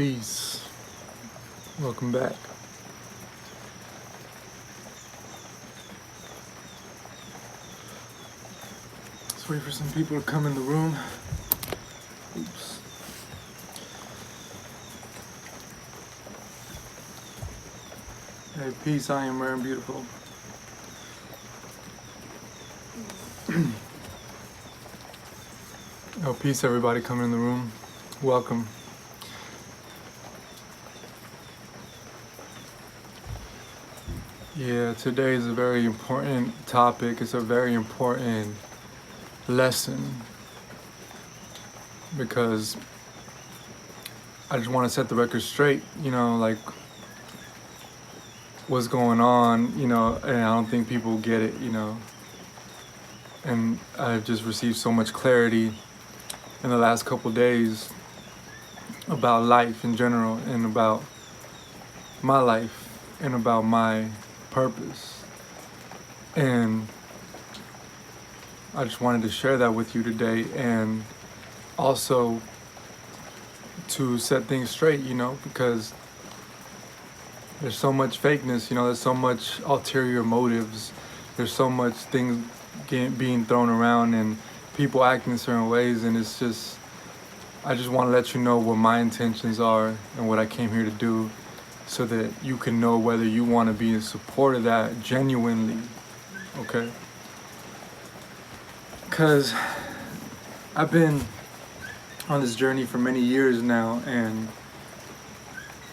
Peace. Welcome back. Let's wait for some people to come in the room. Oops. Hey, peace. I am rare and beautiful. Oh, peace, everybody coming in the room. Welcome. Yeah, today is a very important topic. It's a very important lesson because I just want to set the record straight, like what's going on, and I don't think people get it, and I've just received so much clarity in the last couple days about life in general and about my life and about my purpose. And I just wanted to share that with you today, and also to set things straight, because there's so much fakeness, there's so much ulterior motives, there's so much things being thrown around and people acting certain ways, and it's just, I just want to let you know what my intentions are and what I came here to do, so that you can know whether you want to be in support of that genuinely, okay? Because I've been on this journey for many years now, and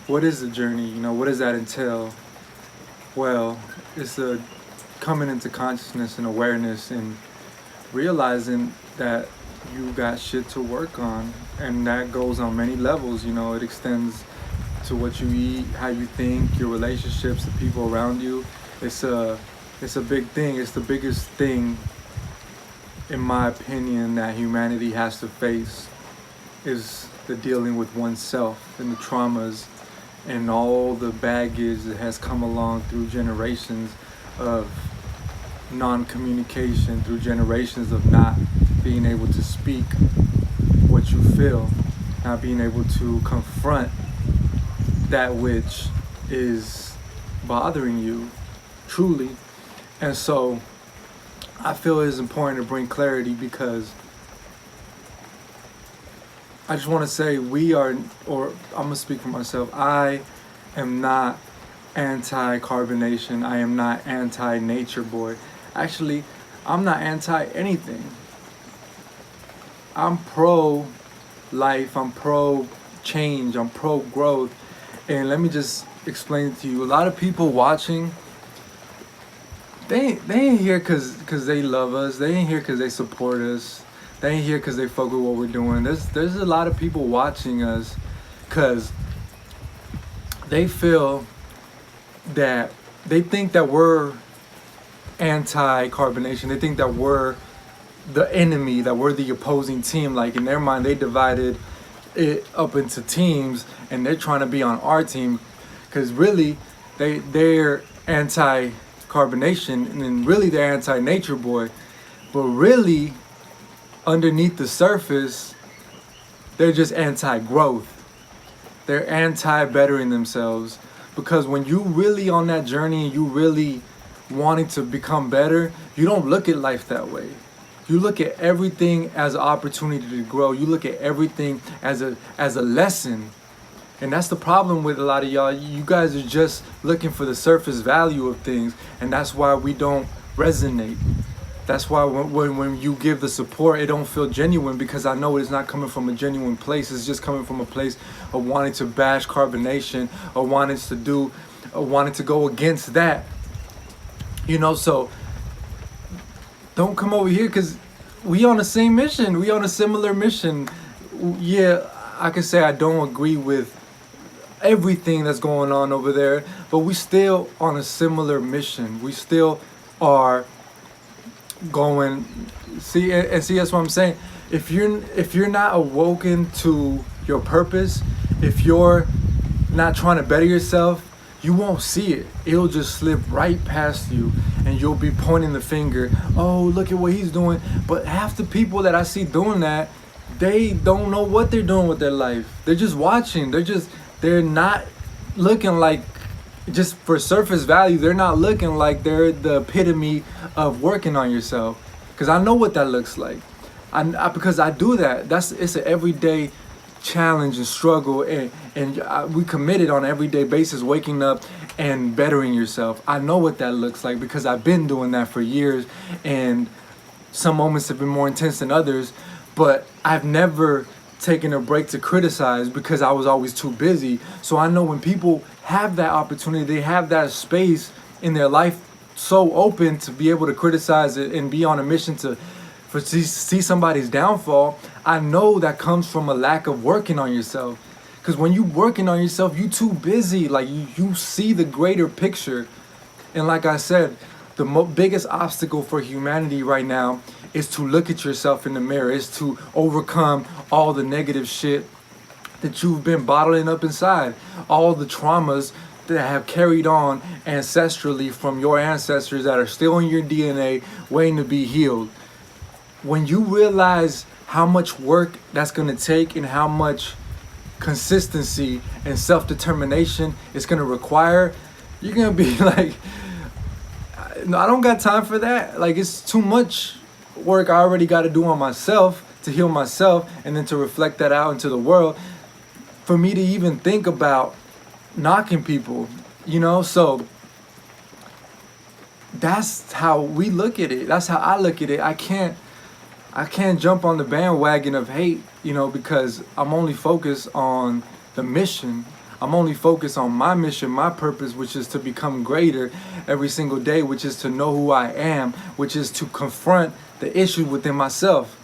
what is the journey? What does that entail? Well, it's a coming into consciousness and awareness and realizing that you got shit to work on, and that goes on many levels. It extends to what you eat, how you think, your relationships, the people around you. It's a big thing. It's the biggest thing, in my opinion, that humanity has to face, is the dealing with oneself and the traumas and all the baggage that has come along through generations of non-communication, through generations of not being able to speak what you feel, not being able to confront that which is bothering you truly. And so I feel it is important to bring clarity, because I just want to say I'm going to speak for myself. I am not anti-carbonation. I am not anti-nature boy. Actually, I'm not anti-anything. I'm pro-life. I'm pro-change. I'm pro-growth. And let me just explain it to you. A lot of people watching, they ain't here cause they love us. They ain't here cause they support us. They ain't here cause they fuck with what we're doing. There's a lot of people watching us cause they feel that, they think that we're anti-carbonation. They think that we're the enemy, that we're the opposing team. Like, in their mind, they divided it up into teams, and they're trying to be on our team, because really they're anti-carbonation, and then really they're anti-nature boy. But really, underneath the surface, they're just anti-growth. They're anti-bettering themselves, because when you really on that journey and you really wanting to become better, you don't look at life that way. You look at everything as an opportunity to grow. You look at everything as a lesson. And that's the problem with a lot of y'all. You guys are just looking for the surface value of things, and that's why we don't resonate. That's why when you give the support, it don't feel genuine, because I know it's not coming from a genuine place. It's just coming from a place of wanting to bash carbonation, or wanting to go against that. So don't come over here, because we on the same mission. We on a similar mission. Yeah, I can say I don't agree with everything that's going on over there, but we still on a similar mission. We still are going. See, that's what I'm saying. If you're not awoken to your purpose, if you're not trying to better yourself, you won't see it. It'll just slip right past you, and you'll be pointing the finger. Oh, look at what he's doing. But half the people that I see doing that, they don't know what they're doing with their life. They're just watching. They're just they're not looking like, just for surface value, they're not looking like they're the epitome of working on yourself. Because I know what that looks like. Because I do that. It's an everyday challenge and struggle, and we committed on an everyday basis, waking up and bettering yourself. I know what that looks like because I've been doing that for years, and some moments have been more intense than others, but I've never taken a break to criticize because I was always too busy. So I know when people have that opportunity, they have that space in their life so open to be able to criticize it and be on a mission to see somebody's downfall. I know that comes from a lack of working on yourself. Because when you working on yourself, you too busy. Like you see the greater picture. And like I said, the biggest obstacle for humanity right now is to look at yourself in the mirror, is to overcome all the negative shit that you've been bottling up inside, all the traumas that have carried on ancestrally from your ancestors that are still in your DNA waiting to be healed. When you realize how much work that's going to take and how much consistency and self-determination it's going to require, you're going to be like, no, I don't got time for that. Like, it's too much work I already got to do on myself to heal myself and then to reflect that out into the world for me to even think about knocking people, you know? So that's how we look at it. That's how I look at it. I can't jump on the bandwagon of hate, you know, because I'm only focused on the mission. I'm only focused on my mission, my purpose, which is to become greater every single day, which is to know who I am, which is to confront the issue within myself.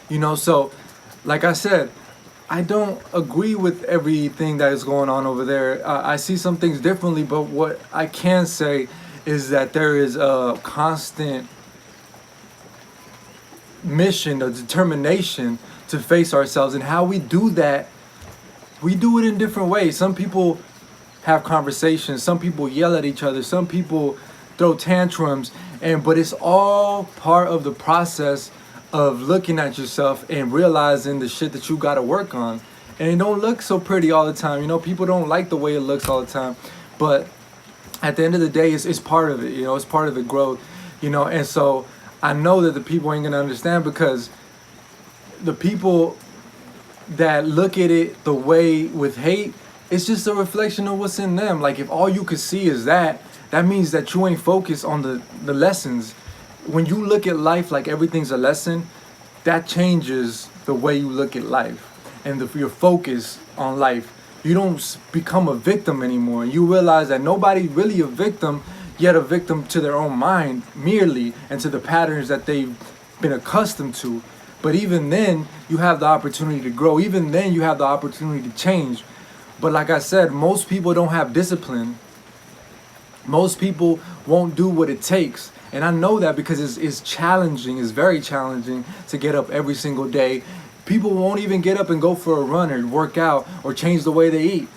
You know, so like I said, I don't agree with everything that is going on over there. I see some things differently, but what I can say is that there is a constant mission, a determination to face ourselves, and how we do that, we do it in different ways. Some people have conversations, some people yell at each other, some people throw tantrums, but it's all part of the process of looking at yourself and realizing the shit that you got to work on. And it don't look so pretty all the time, you know. People don't like the way it looks all the time, but at the end of the day, it's part of it, you know. It's part of the growth, you know. And so I know that the people ain't gonna understand, because the people that look at it the way with hate, it's just a reflection of what's in them. Like, if all you could see is that means that you ain't focused on the lessons. When you look at life like everything's a lesson, that changes the way you look at life and your focus on life. You don't become a victim anymore. You realize that nobody's really a victim, yet a victim to their own mind merely, and to the patterns that they've been accustomed to. But even then, you have the opportunity to grow. Even then, you have the opportunity to change. But like I said, most people don't have discipline. Most people won't do what it takes. And I know that because it's challenging, it's very challenging to get up every single day. People won't even get up and go for a run or work out or change the way they eat.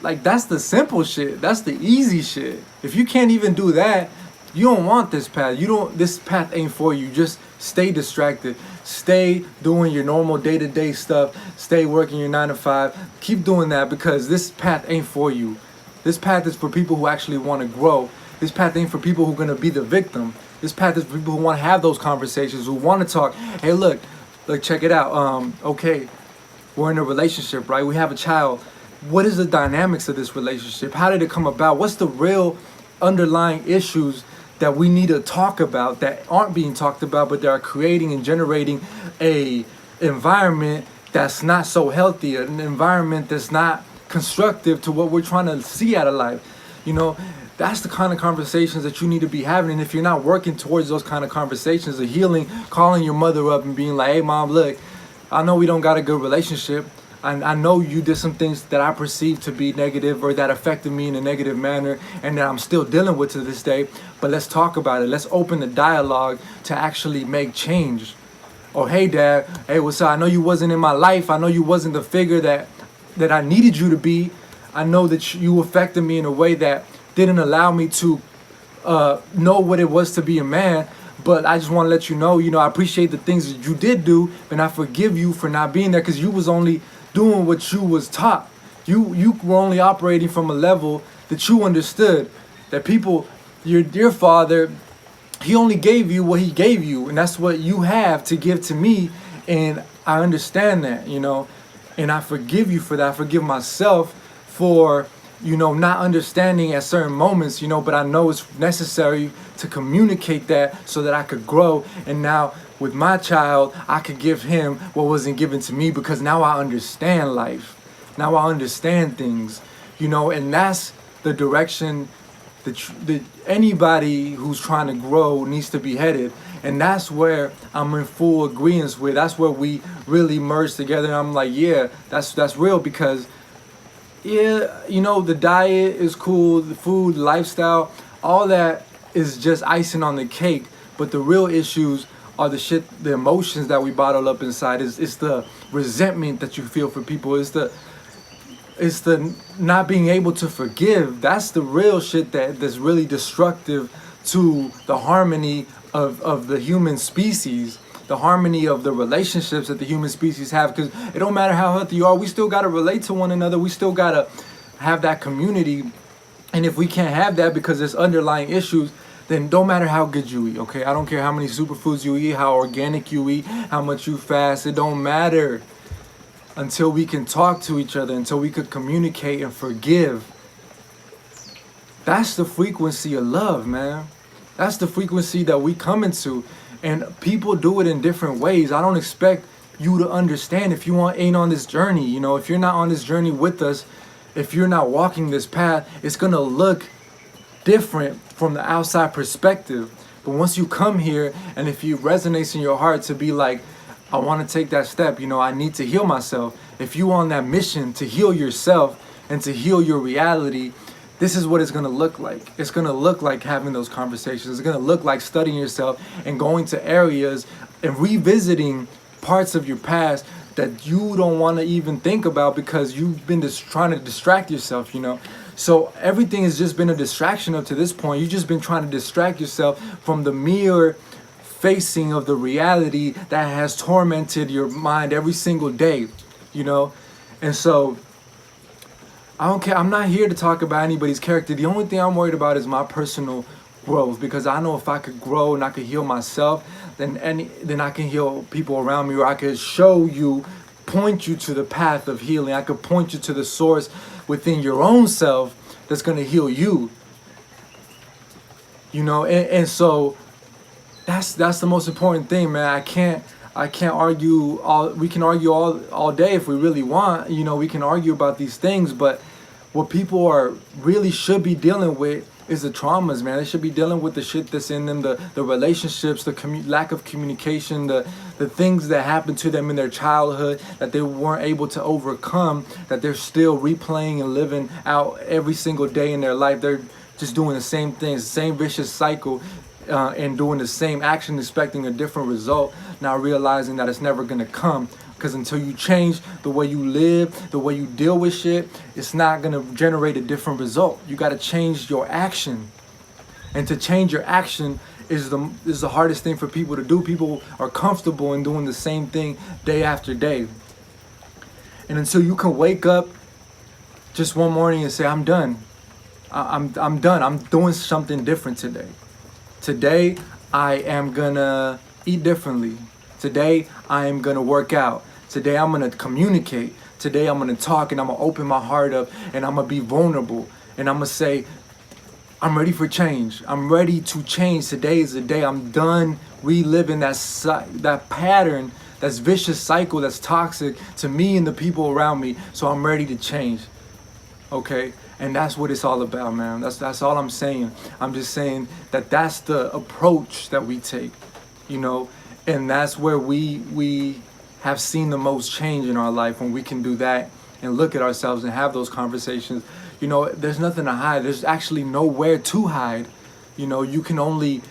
Like, that's the simple shit. That's the easy shit. If you can't even do that, you don't want this path. This path ain't for you. Just stay distracted. Stay doing your normal day-to-day stuff. Stay working your 9 to 5. Keep doing that, because this path ain't for you. This path is for people who actually want to grow. This path ain't for people who are going to be the victim. This path is for people who want to have those conversations, who want to talk. Hey, look, check it out. Okay, we're in a relationship, right? We have a child. What is the dynamics of this relationship? How did it come about? What's the real underlying issues that we need to talk about that aren't being talked about, but that are creating and generating a environment that's not so healthy, an environment that's not constructive to what we're trying to see out of life? You know, that's the kind of conversations that you need to be having. And if you're not working towards those kind of conversations of healing, calling your mother up and being like, hey, mom, look, I know we don't got a good relationship. I know you did some things that I perceived to be negative or that affected me in a negative manner and that I'm still dealing with to this day. But let's talk about it. Let's open the dialogue to actually make change. Or, hey, Dad, hey, what's up? I know you wasn't in my life. I know you wasn't the figure that I needed you to be. I know that you affected me in a way that didn't allow me to know what it was to be a man. But I just want to let you know, I appreciate the things that you did do, and I forgive you for not being there, because you was only doing what you was taught. You were only operating from a level that you understood. That people, your father, he only gave you what he gave you, and that's what you have to give to me. And I understand that, and I forgive you for that. I forgive myself for, not understanding at certain moments, but I know it's necessary to communicate that so that I could grow. And now with my child, I could give him what wasn't given to me, because now I understand life. Now I understand things, and that's the direction that anybody who's trying to grow needs to be headed. And that's where I'm in full agreement with. That's where we really merge together. And I'm like, yeah, that's real, because yeah, the diet is cool, the food, lifestyle, all that is just icing on the cake. But the real issues are the emotions that we bottle up inside. It's the resentment that you feel for people. It's the not being able to forgive. That's the real shit that's really destructive to the harmony of the human species, the harmony of the relationships that the human species have. Because it don't matter how healthy you are, we still got to relate to one another. We still got to have that community. And if we can't have that because there's underlying issues, then don't matter how good you eat, okay? I don't care how many superfoods you eat, how organic you eat, how much you fast. It don't matter until we can talk to each other, until we could communicate and forgive. That's the frequency of love, man. That's the frequency that we come into. And people do it in different ways. I don't expect you to understand if you ain't on this journey. If you're not on this journey with us, if you're not walking this path, it's gonna look different from the outside perspective. But once you come here, and if it resonates in your heart to be like, I want to take that step, I need to heal myself. If you on that mission to heal yourself and to heal your reality, this is what it's going to look like. It's going to look like having those conversations. It's going to look like studying yourself and going to areas and revisiting parts of your past that you don't want to even think about because you've been just trying to distract yourself, So everything has just been a distraction up to this point. You've just been trying to distract yourself from the mere facing of the reality that has tormented your mind every single day, And so I don't care. I'm not here to talk about anybody's character. The only thing I'm worried about is my personal growth, because I know if I could grow and I could heal myself, then I can heal people around me, or I could show you, point you to the path of healing. I could point you to the source within your own self that's going to heal you. And so that's the most important thing, man. I can't argue we can argue all day if we really want. We can argue about these things, but what people really should be dealing with is the traumas, man. They should be dealing with the shit that's in them, the relationships, the lack of communication, the things that happened to them in their childhood that they weren't able to overcome, that they're still replaying and living out every single day in their life. They're just doing the same things, the same vicious cycle, and doing the same action, expecting a different result, not realizing that it's never going to come. Because until you change the way you live, the way you deal with shit, it's not going to generate a different result. You got to change your action. And to change your action is the hardest thing for people to do. People are comfortable in doing the same thing day after day. And until you can wake up just one morning and say, I'm done. I'm done. I'm doing something different today. Today, I am gonna eat differently. Today, I am gonna work out. Today, I'm gonna communicate. Today, I'm gonna talk, and I'm gonna open my heart up, and I'm gonna be vulnerable. And I'm gonna say, I'm ready for change. I'm ready to change. Today is the day. I'm done reliving that pattern, that's vicious cycle, that's toxic to me and the people around me. So I'm ready to change. Okay? And that's what it's all about, man. That's all I'm saying. I'm just saying that that's the approach that we take, and that's where we have seen the most change in our life, when we can do that and look at ourselves and have those conversations. There's nothing to hide. There's actually nowhere to hide. You can only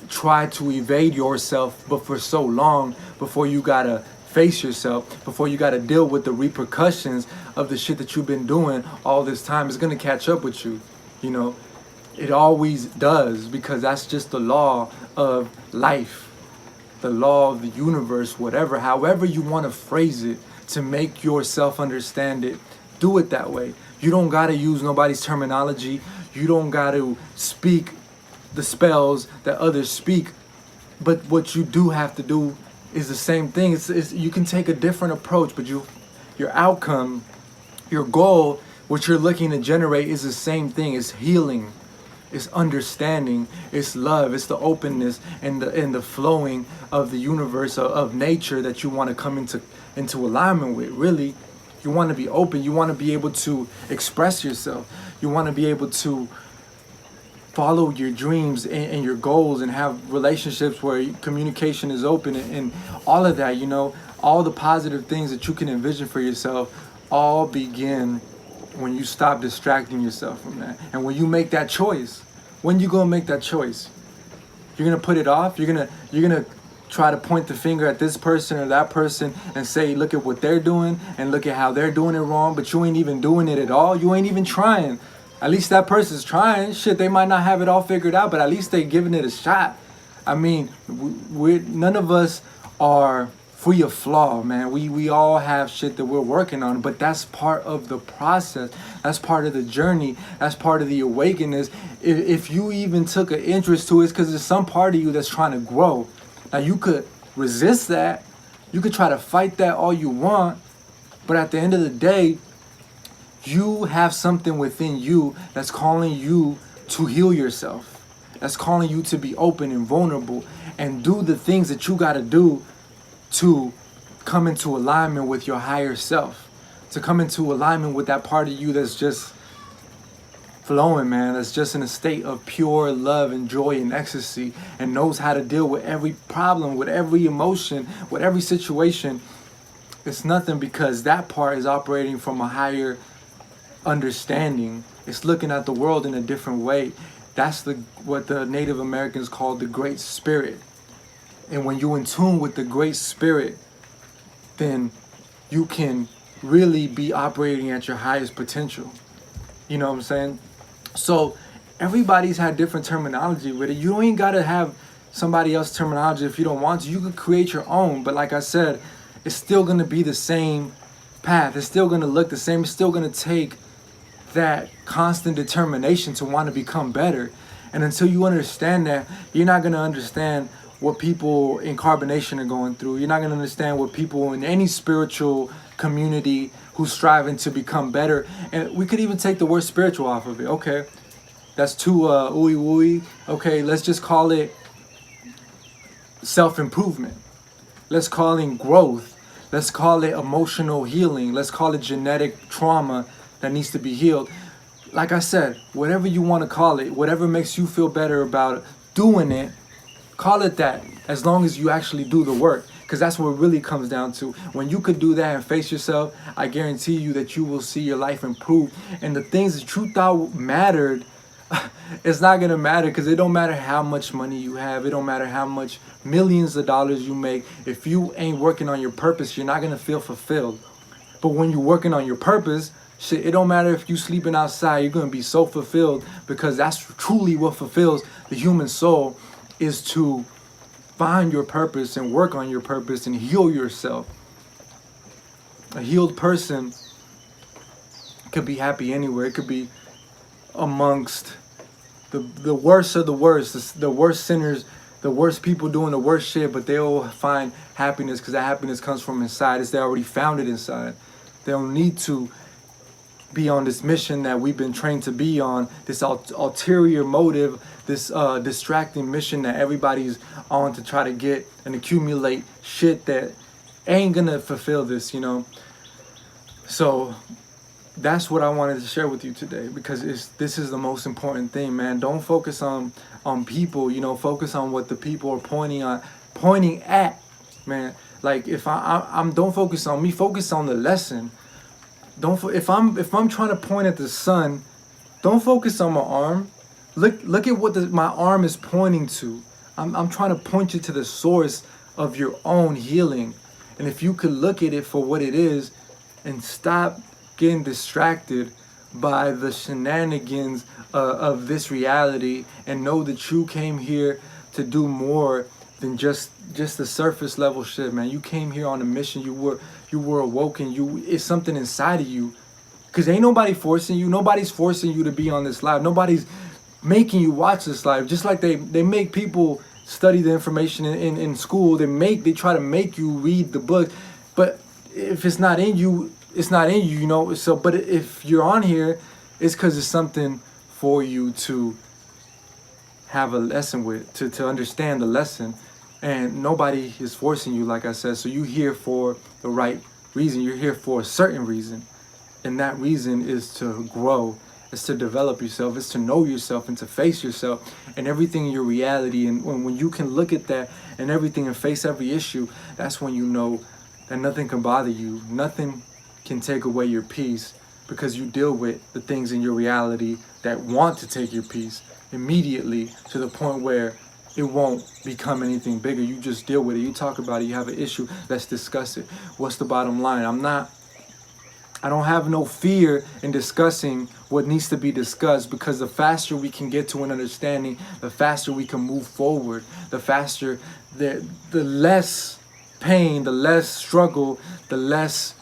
try to evade yourself, but for so long before you gotta face yourself, before you gotta deal with the repercussions of the shit that you've been doing all this time. It's gonna catch up with you. It always does, because that's just the law of life, the law of the universe, however you want to phrase it to make yourself understand it do it that way. You don't gotta use nobody's terminology. You don't gotta speak the spells that others speak. But what you do have to do is the same thing. It's you can take a different approach, but your outcome, your goal, what you're looking to generate is the same thing. It's healing, it's understanding, it's love, it's the openness and the flowing of the universe of nature that you want to come into alignment with. Really, you want to be open. You want to be able to express yourself. You want to be able to follow your dreams and your goals and have relationships where communication is open and all of that, all the positive things that you can envision for yourself all begin when you stop distracting yourself from that. And when you make that choice, when you gonna make that choice? You're gonna put it off? You're gonna try to point the finger at this person or that person and say, look at what they're doing and look at how they're doing it wrong, but you ain't even doing it at all. You ain't even trying. At least that person's trying. Shit, they might not have it all figured out, but at least they giving it a shot. I mean, none of us are free of flaw, man. We all have shit that we're working on, but that's part of the process. That's part of the journey. That's part of the awakeness. If you even took an interest to it, it's because there's some part of you that's trying to grow. Now, you could resist that. You could try to fight that all you want, but at the end of the day, you have something within you that's calling you to heal yourself. That's calling you to be open and vulnerable and do the things that you got to do to come into alignment with your higher self, to come into alignment with that part of you that's just flowing, man, that's just in a state of pure love and joy and ecstasy and knows how to deal with every problem, with every emotion, with every situation. It's nothing because that part is operating from a higher understanding. It's looking at the world in a different way. That's what the Native Americans called the Great Spirit. And when you're in tune with the Great Spirit, then you can really be operating at your highest potential. You know what I'm saying? So everybody's had different terminology with it. You ain't gotta have somebody else's terminology if you don't want to. You could create your own, but like I said, it's still gonna be the same path. It's still gonna look the same. It's still gonna take that constant determination to want to become better. And until you understand that, you're not going to understand what people in Carbonnation are going through. You're not going to understand what people in any spiritual community who's striving to become better. And we could even take the word spiritual off of it. Okay, that's too ooey wooey. Okay, let's just call it self-improvement. Let's call it growth. Let's call it emotional healing. Let's call it genetic trauma that needs to be healed. Like I said, whatever you want to call it, whatever makes you feel better about doing it, call it that, as long as you actually do the work. Because that's what it really comes down to. When you could do that and face yourself, I guarantee you that you will see your life improve. And the things that you thought mattered, it's not going to matter, because it don't matter how much money you have. It don't matter how much millions of dollars you make. If you ain't working on your purpose, you're not going to feel fulfilled. But when you're working on your purpose, shit, it don't matter if you sleeping outside, you're going to be so fulfilled, because that's truly what fulfills the human soul, is to find your purpose and work on your purpose and heal yourself. A healed person could be happy anywhere. It could be amongst the worst of the worst, the worst sinners, the worst people doing the worst shit, but they'll find happiness because that happiness comes from inside. They already found it inside. They don't need to be on this mission that we've been trained to be on, this ulterior motive, this distracting mission that everybody's on to try to get and accumulate shit that ain't gonna fulfill this, So that's what I wanted to share with you today, because this is the most important thing, man. Don't focus on people, focus on what the people are pointing at, man. Like if I'm don't focus on me, focus on the lesson. If I'm trying to point at the sun, don't focus on my arm. Look at what my arm is pointing to. I'm trying to point you to the source of your own healing. And if you could look at it for what it is and stop getting distracted by the shenanigans of this reality, and know that you came here to do more than just the surface level shit, man. You came here on a mission. You were awoken. It's something inside of you Because ain't nobody forcing you. Nobody's forcing you to be on this live. Nobody's making you watch this live. Just like they make people study the information in school. They try to make you read the book. But if it's not in you, it's not in you, you know. So, but if you're on here, it's because it's something for you to have a lesson with, to understand the lesson. And nobody is forcing you, like I said. So you're here for the right reason. You're here for a certain reason. And that reason is to grow. It's to develop yourself. It's to know yourself and to face yourself and everything in your reality. And when you can look at that and everything and face every issue, that's when you know that nothing can bother you. Nothing can take away your peace, because you deal with the things in your reality that want to take your peace immediately, to the point where it won't become anything bigger. You just deal with it. You talk about it. You have an issue. Let's discuss it. What's the bottom line? I don't have no fear in discussing what needs to be discussed, because the faster we can get to an understanding, the faster we can move forward, the faster, the less pain, the less struggle, the less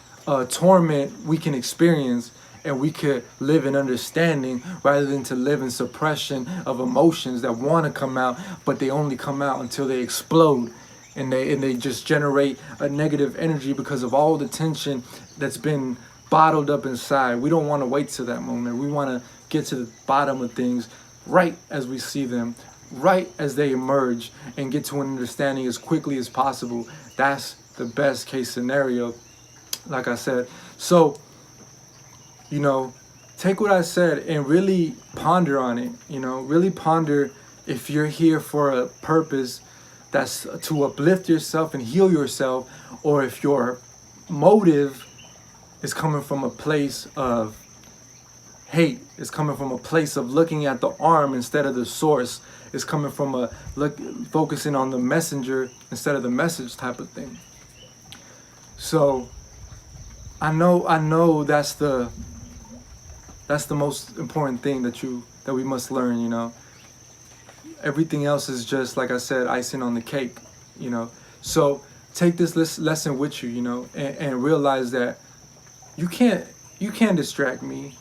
torment we can experience, and we could live in understanding rather than to live in suppression of emotions that want to come out, but they only come out until they explode, and they just generate a negative energy because of all the tension that's been bottled up inside. We don't want to wait to that moment. We want to get to the bottom of things right as we see them, right as they emerge, and get to an understanding as quickly as possible. That's the best case scenario, like I said. So, you know, take what I said and really ponder on it. You know, really ponder if you're here for a purpose that's to uplift yourself and heal yourself, or if your motive is coming from a place of hate. It's coming from a place of looking at the arm instead of the source. It's coming from a focusing on the messenger instead of the message type of thing. So I know that's the most important thing that we must learn, you know. Everything else is just, like I said, icing on the cake, you know. So take this lesson with you, you know, and realize that you can't distract me.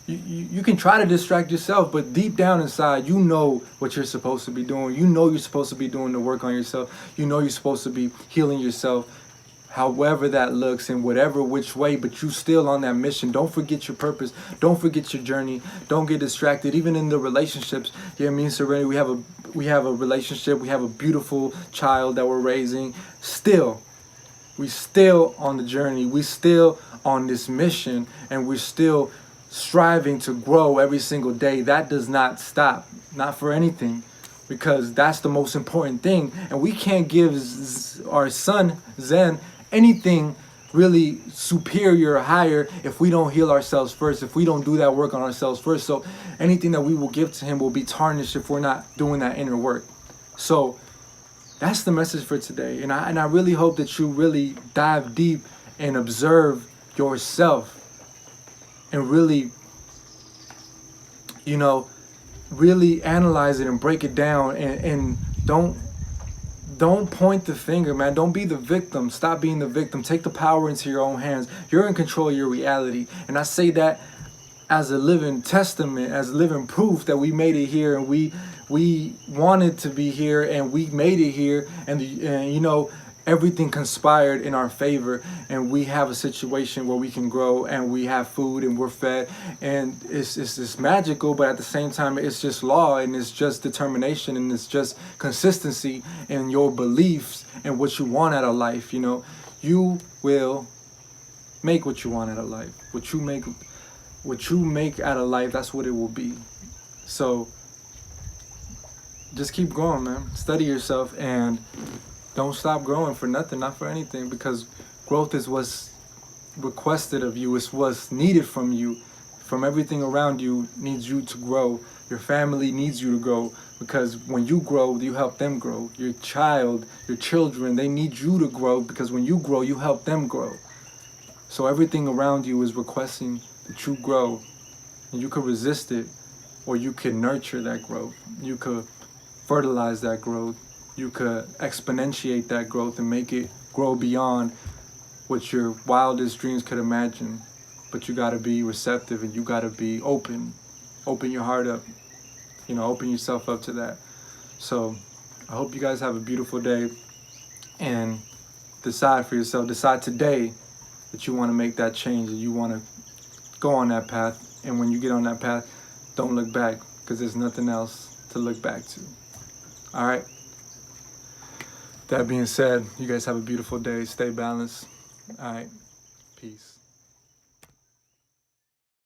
You can try to distract yourself, but deep down inside, you know what you're supposed to be doing. You know you're supposed to be doing the work on yourself. You know you're supposed to be healing yourself, however that looks, in whatever which way, but you still on that mission. Don't forget your purpose. Don't forget your journey. Don't get distracted. Even in the relationships, yeah, me and Serenity, we have a relationship. We have a beautiful child that we're raising. We still on the journey. We still on this mission, and we're still striving to grow every single day. That does not stop, not for anything, because that's the most important thing. And we can't give our son Zen anything really superior or higher if we don't heal ourselves first, if we don't do that work on ourselves first. So anything that we will give to him will be tarnished if we're not doing that inner work. So that's the message for today. And I really hope that you really dive deep and observe yourself, and really, you know, really analyze it and break it down, and don't point the finger, man. Don't be the victim. Stop being the victim. Take the power into your own hands. You're in control of your reality. And I say that as a living testament, as living proof that we made it here, and we wanted to be here, and we made it here, and you know, everything conspired in our favor, and we have a situation where we can grow, and we have food, and we're fed, and it's just magical. But at the same time, it's just law, and it's just determination, and it's just consistency in your beliefs and what you want out of life. You know, you will make what you want out of life. What you make out of life, that's what it will be. So just keep growing, man. Study yourself, and don't stop growing for nothing, not for anything, because growth is what's requested of you. It's what's needed from you. From everything around you needs you to grow. Your family needs you to grow, because when you grow, you help them grow. Your children, they need you to grow, because when you grow, you help them grow. So everything around you is requesting that you grow, and you could resist it, or you could nurture that growth. You could fertilize that growth. You could exponentiate that growth and make it grow beyond what your wildest dreams could imagine. but you got to be receptive and you got to be open. Open your heart up. Open yourself up to that. So I hope you guys have a beautiful day, and decide for yourself. Decide today that you want to make that change and you want to go on that path. And when you get on that path, don't look back, because there's nothing else to look back to. All right. That being said, you guys have a beautiful day. Stay balanced. All right. Peace.